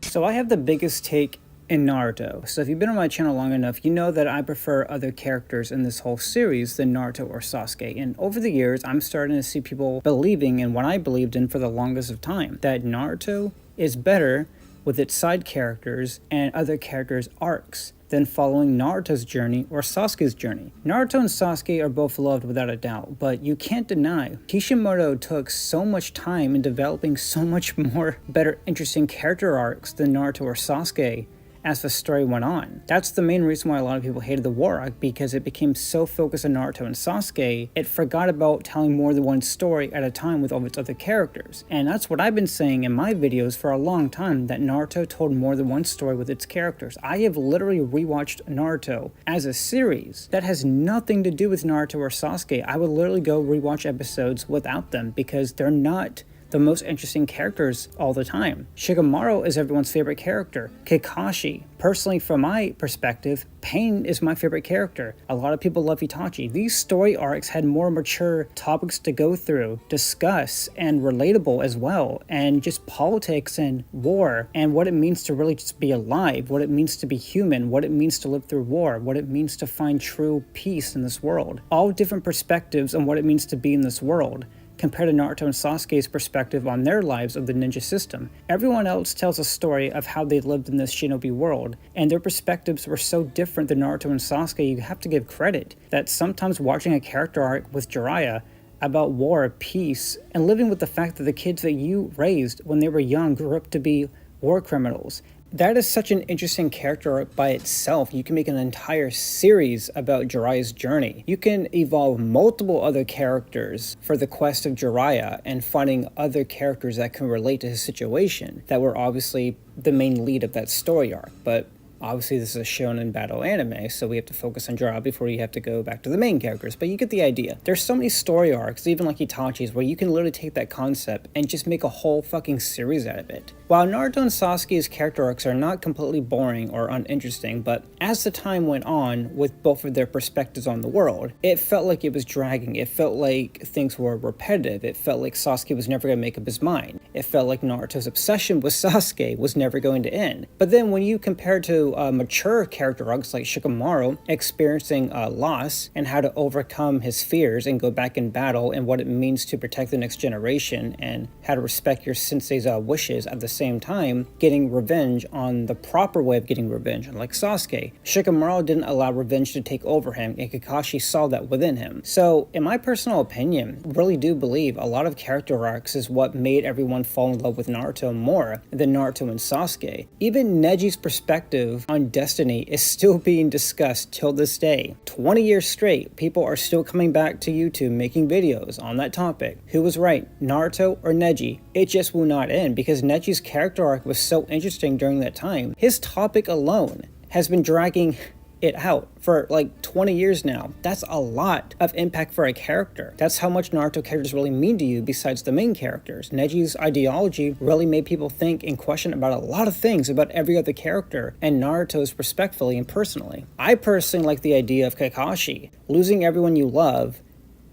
So I have the biggest take in Naruto. So if you've been on my channel long enough, you know that I prefer other characters in this whole series than Naruto or Sasuke. And over the years, I'm starting to see people believing in what I believed in for the longest of time, that Naruto is better with its side characters and other characters' arcs than following Naruto's journey or Sasuke's journey. Naruto and Sasuke are both loved without a doubt, but you can't deny Kishimoto took so much time in developing so much more better, interesting character arcs than Naruto or Sasuke as the story went on. That's the main reason why a lot of people hated the war arc, because it became so focused on Naruto and Sasuke, it forgot about telling more than one story at a time with all of its other characters. And that's what I've been saying in my videos for a long time, that Naruto told more than one story with its characters. I have literally rewatched Naruto as a series that has nothing to do with Naruto or Sasuke. I would literally go rewatch episodes without them because they're not the most interesting characters all the time. Shikamaru is everyone's favorite character. Kakashi. Personally, from my perspective, Pain is my favorite character. A lot of people love Itachi. These story arcs had more mature topics to go through, discuss, and relatable as well, and just politics and war, and what it means to really just be alive, what it means to be human, what it means to live through war, what it means to find true peace in this world. All different perspectives on what it means to be in this world, compared to Naruto and Sasuke's perspective on their lives of the ninja system. Everyone else tells a story of how they lived in this shinobi world, and their perspectives were so different than Naruto and Sasuke. You have to give credit that sometimes watching a character arc with Jiraiya about war, peace, and living with the fact that the kids that you raised when they were young grew up to be war criminals. That is such an interesting character arc by itself. You can make an entire series about Jiraiya's journey. You can evolve multiple other characters for the quest of Jiraiya and finding other characters that can relate to his situation that were obviously the main lead of that story arc. But obviously this is a shonen battle anime, so we have to focus on Jiraiya before you have to go back to the main characters, but you get the idea. There's so many story arcs, even like Itachi's, where you can literally take that concept and just make a whole fucking series out of it. While Naruto and Sasuke's character arcs are not completely boring or uninteresting, but as the time went on with both of their perspectives on the world, it felt like it was dragging. It felt like things were repetitive. It felt like Sasuke was never going to make up his mind. It felt like Naruto's obsession with Sasuke was never going to end. But then when you compare to mature character arcs like Shikamaru experiencing loss and how to overcome his fears and go back in battle, and what it means to protect the next generation, and how to respect your sensei's wishes at the same time, getting revenge on the proper way of getting revenge, like Sasuke. Shikamaru didn't allow revenge to take over him, and Kakashi saw that within him. So, in my personal opinion, I really do believe a lot of character arcs is what made everyone fall in love with Naruto more than Naruto and Sasuke. Even Neji's perspective on destiny is still being discussed till this day. 20 years straight, people are still coming back to YouTube making videos on that topic. Who was right, Naruto or Neji? It just will not end, because Neji's character arc was so interesting during that time. His topic alone has been dragging it out for like 20 years now. That's a lot of impact for a character. That's how much Naruto characters really mean to you besides the main characters. Neji's ideology really made people think and question about a lot of things about every other character, and Naruto's respectfully and personally. I personally like the idea of Kakashi losing everyone you love,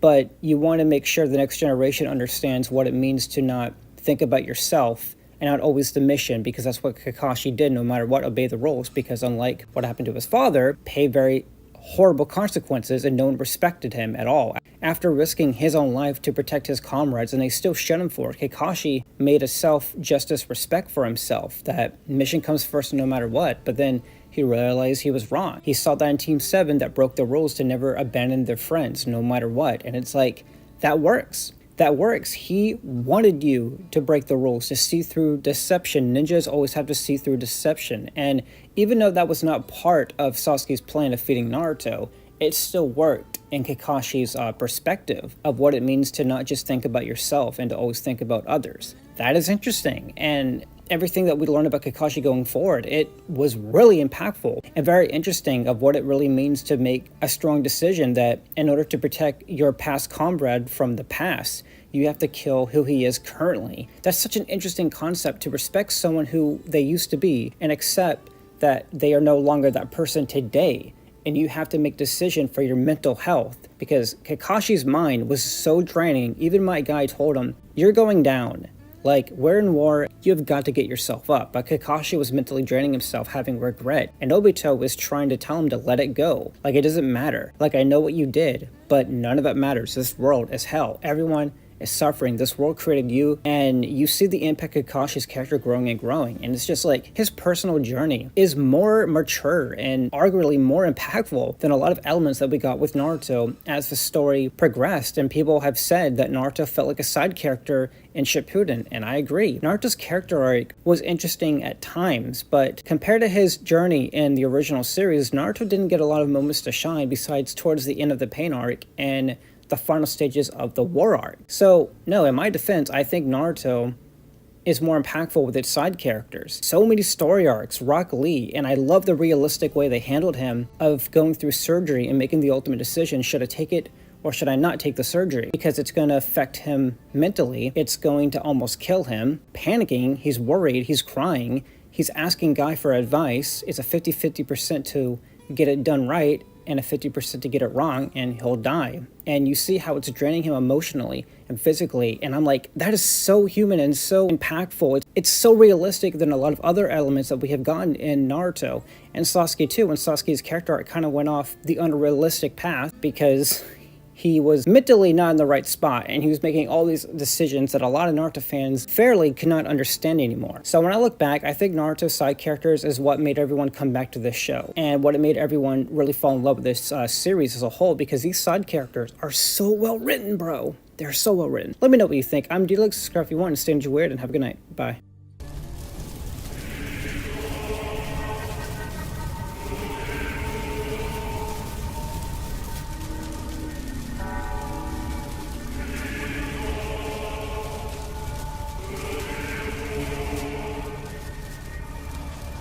but you want to make sure the next generation understands what it means to not think about yourself and not always the mission, because that's what Kakashi did no matter what, obey the rules, because unlike what happened to his father, paid very horrible consequences and no one respected him at all. After risking his own life to protect his comrades and they still shut him for it, Kakashi made a self-justice respect for himself, that mission comes first no matter what, but then he realized he was wrong. He saw that in Team 7 that broke the rules to never abandon their friends no matter what, and it's like, that works. That works. He wanted you to break the rules, to see through deception. Ninjas always have to see through deception. And even though that was not part of Sasuke's plan of defeating Naruto, it still worked in Kakashi's perspective of what it means to not just think about yourself and to always think about others. That is interesting. And everything that we learned about Kakashi going forward, it was really impactful and very interesting of what it really means to make a strong decision that in order to protect your past comrade from the past, you have to kill who he is currently. That's such an interesting concept, to respect someone who they used to be and accept that they are no longer that person today. And you have to make decision for your mental health, because Kakashi's mind was so draining. Even my guy told him, "You're going down. Like, we're in war, you've got to get yourself up. But Kakashi was mentally draining himself, having regret, and Obito was trying to tell him to let it go. Like, it doesn't matter. Like, I know what you did, but none of that matters. This world is hell. Everyone is suffering. This world created you, and you see the impact of Kakashi's character growing and growing. And it's just like his personal journey is more mature and arguably more impactful than a lot of elements that we got with Naruto as the story progressed. And people have said that Naruto felt like a side character in Shippuden, and I agree. Naruto's character arc was interesting at times, but compared to his journey in the original series, Naruto didn't get a lot of moments to shine besides towards the end of the Pain arc and the final stages of the war arc. So, no, in my defense, I think Naruto is more impactful with its side characters. So many story arcs, Rock Lee, and I love the realistic way they handled him of going through surgery and making the ultimate decision, should I take it or should I not take the surgery? Because it's going to affect him mentally. It's going to almost kill him. Panicking, he's worried, he's crying, he's asking Guy for advice. It's a 50-50% to get it done right and a 50% to get it wrong, and he'll die. And you see how it's draining him emotionally and physically, and I'm like, that is so human and so impactful. It's so realistic than a lot of other elements that we have gotten in Naruto and Sasuke too, when Sasuke's character arc kind of went off the unrealistic path because he was mentally not in the right spot, and he was making all these decisions that a lot of Naruto fans fairly could not understand anymore. So when I look back, I think Naruto's side characters is what made everyone come back to this show, and what it made everyone really fall in love with this series as a whole, because these side characters are so well written, bro. They're so well written. Let me know what you think. I'm D-Lux. Subscribe if you want, and stay enjoy weird, and have a good night. Bye.